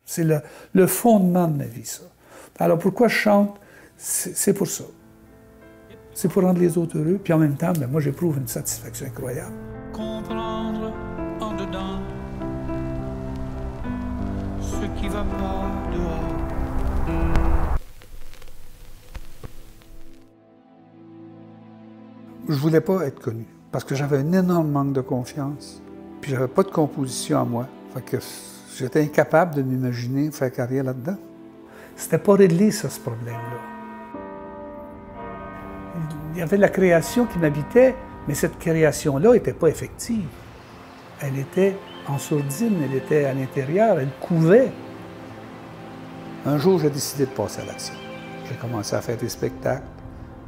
C'est le fondement de ma vie, ça. Alors pourquoi je chante? C'est pour ça. C'est pour rendre les autres heureux, puis en même temps, ben, moi j'éprouve une satisfaction incroyable. Comprendre en dedans ce qui va pas dehors. Je voulais pas être connu, parce que j'avais un énorme manque de confiance, puis j'avais pas de composition à moi. Fait que j'étais incapable de m'imaginer faire carrière là-dedans. C'était pas réglé, ça, ce problème-là. Il y avait la création qui m'habitait, mais cette création-là n'était pas effective. Elle était en sourdine, elle était à l'intérieur, elle couvait. Un jour, j'ai décidé de passer à l'action. J'ai commencé à faire des spectacles,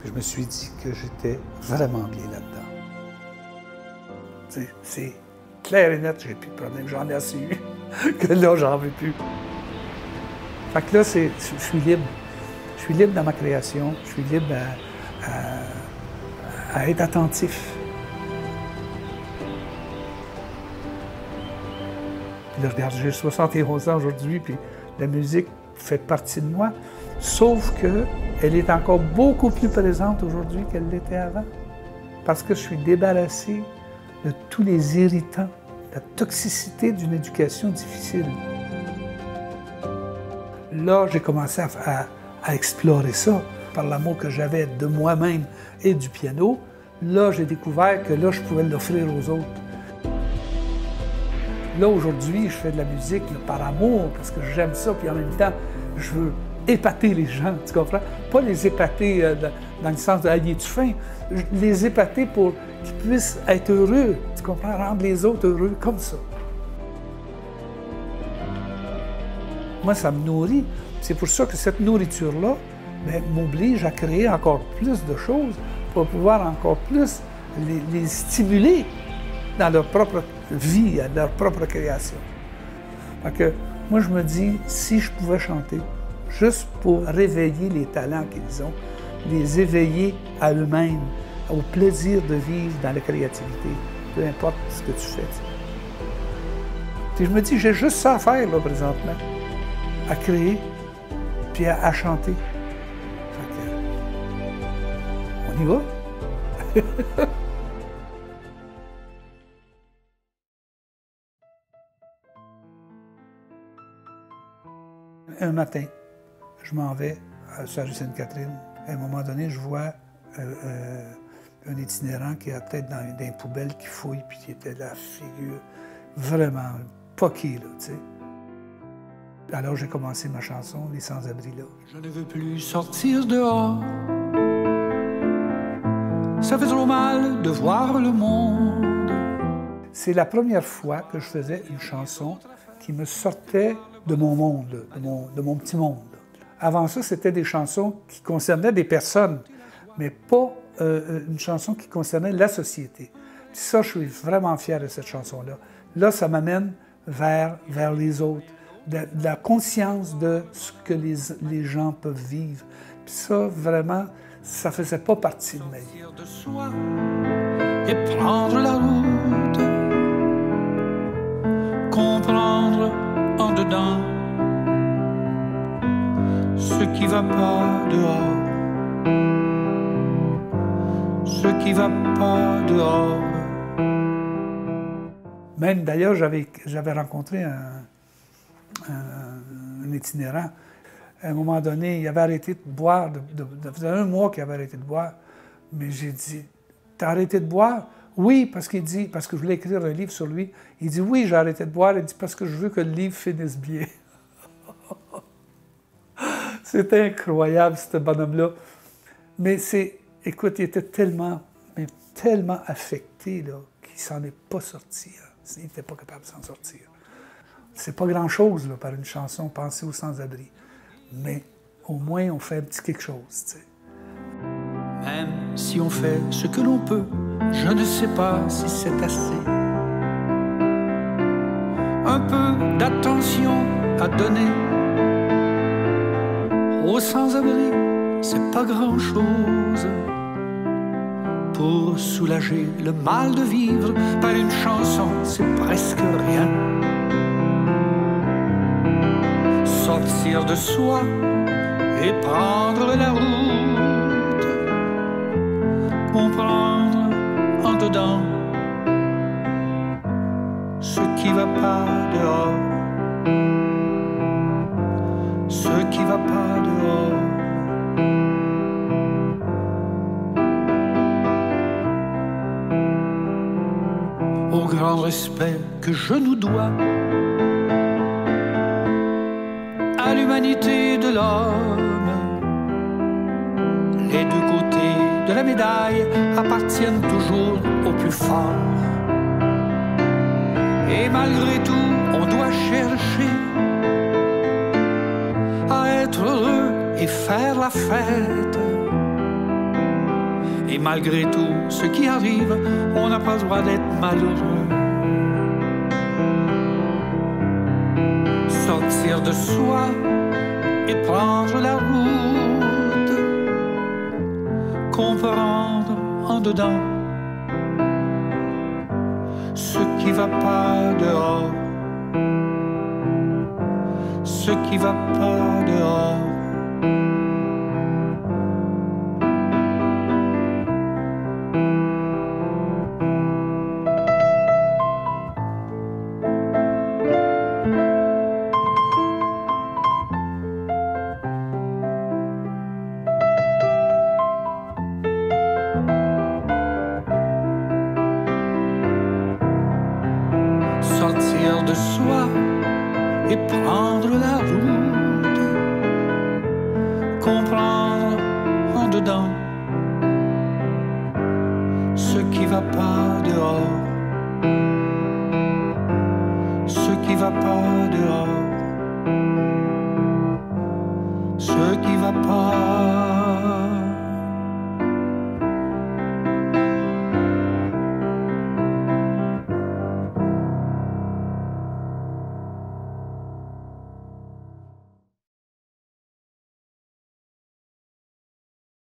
puis je me suis dit que j'étais vraiment bien là-dedans. C'est clair et net, j'ai plus de problème, j'en ai assez eu, que là, j'en veux plus. Fait que là, je suis libre. Je suis libre dans ma création, je suis libre à être attentif. Puis là, regarde, j'ai 71 ans aujourd'hui, puis la musique fait partie de moi, sauf qu'elle est encore beaucoup plus présente aujourd'hui qu'elle l'était avant, parce que je suis débarrassé de tous les irritants, la toxicité d'une éducation difficile. Là, j'ai commencé à explorer ça par l'amour que j'avais de moi-même et du piano. Là, j'ai découvert que là, je pouvais l'offrir aux autres. Là, aujourd'hui, je fais de la musique là, par amour, parce que j'aime ça, puis en même temps, je veux épater les gens, tu comprends? Pas les épater dans le sens de « Ah, es-tu fin? » Les épater pour qu'ils puissent être heureux, tu comprends? Rendre les autres heureux comme ça. Moi, ça me nourrit. C'est pour ça que cette nourriture-là m'oblige à créer encore plus de choses pour pouvoir encore plus les stimuler dans leur propre vie, à leur propre création. Fait que moi, je me dis, si je pouvais chanter, juste pour réveiller les talents qu'ils ont, les éveiller à eux-mêmes, au plaisir de vivre dans la créativité, peu importe ce que tu fais. Puis je me dis, j'ai juste ça à faire, là, présentement, à créer, puis à chanter. Fait que, on y va? Un matin, je m'en vais sur la rue Sainte-Catherine. À un moment donné, je vois un itinérant qui est peut-être dans des poubelles qui fouille, puis qui était la figure vraiment poquée, là, tu sais. Alors j'ai commencé ma chanson, Les Sans-Abri, là. Je ne veux plus sortir dehors. Ça fait trop mal de voir le monde. C'est la première fois que je faisais une chanson qui me sortait de mon monde, de mon petit monde. Avant ça, c'était des chansons qui concernaient des personnes, mais pas une chanson qui concernait la société. Puis ça, je suis vraiment fier de cette chanson-là. Là, ça m'amène vers les autres, de la conscience de ce que les gens peuvent vivre. Puis ça, vraiment, ça faisait pas partie de ma vie. De soi et prendre la route, comprendre en dedans ce qui va pas dehors, ce qui va pas dehors. Même d'ailleurs, j'avais rencontré un itinérant. À un moment donné, il avait arrêté de boire, ça faisait 1 mois qu'il avait arrêté de boire. Mais j'ai dit, « T'as arrêté de boire? » Oui, parce qu'il dit, parce que je voulais écrire un livre sur lui. Il dit, « Oui, j'ai arrêté de boire. » Il dit, « Parce que je veux que le livre finisse bien. » C'était incroyable, ce bonhomme-là. Mais écoute, il était tellement affecté, là, qu'il ne s'en est pas sorti. Hein. Il n'était pas capable de s'en sortir. C'est pas grand-chose, là, par une chanson, penser aux sans-abri. Mais au moins, on fait un petit quelque chose, tu sais. Même si on fait ce que l'on peut, je ne sais pas si c'est assez. Un peu d'attention à donner aux sans-abri, c'est pas grand-chose. Pour soulager le mal de vivre, par une chanson, c'est presque rien. sortir de soi et prendre la route, comprendre en dedans ce qui va pas dehors, ce qui va pas dehors. Au grand respect que je nous dois, à l'humanité de l'homme, les deux côtés de la médaille appartiennent toujours au plus fort. Et malgré tout, on doit chercher à être heureux et faire la fête. Et malgré tout ce qui arrive, on n'a pas le droit d'être malheureux. Sortir de soi et prendre la route, comprendre en dedans ce qui va pas dehors, ce qui va pas dehors. Sortir de soi et prendre la route, comprendre en dedans ce qui va pas dehors, ce qui va pas dehors.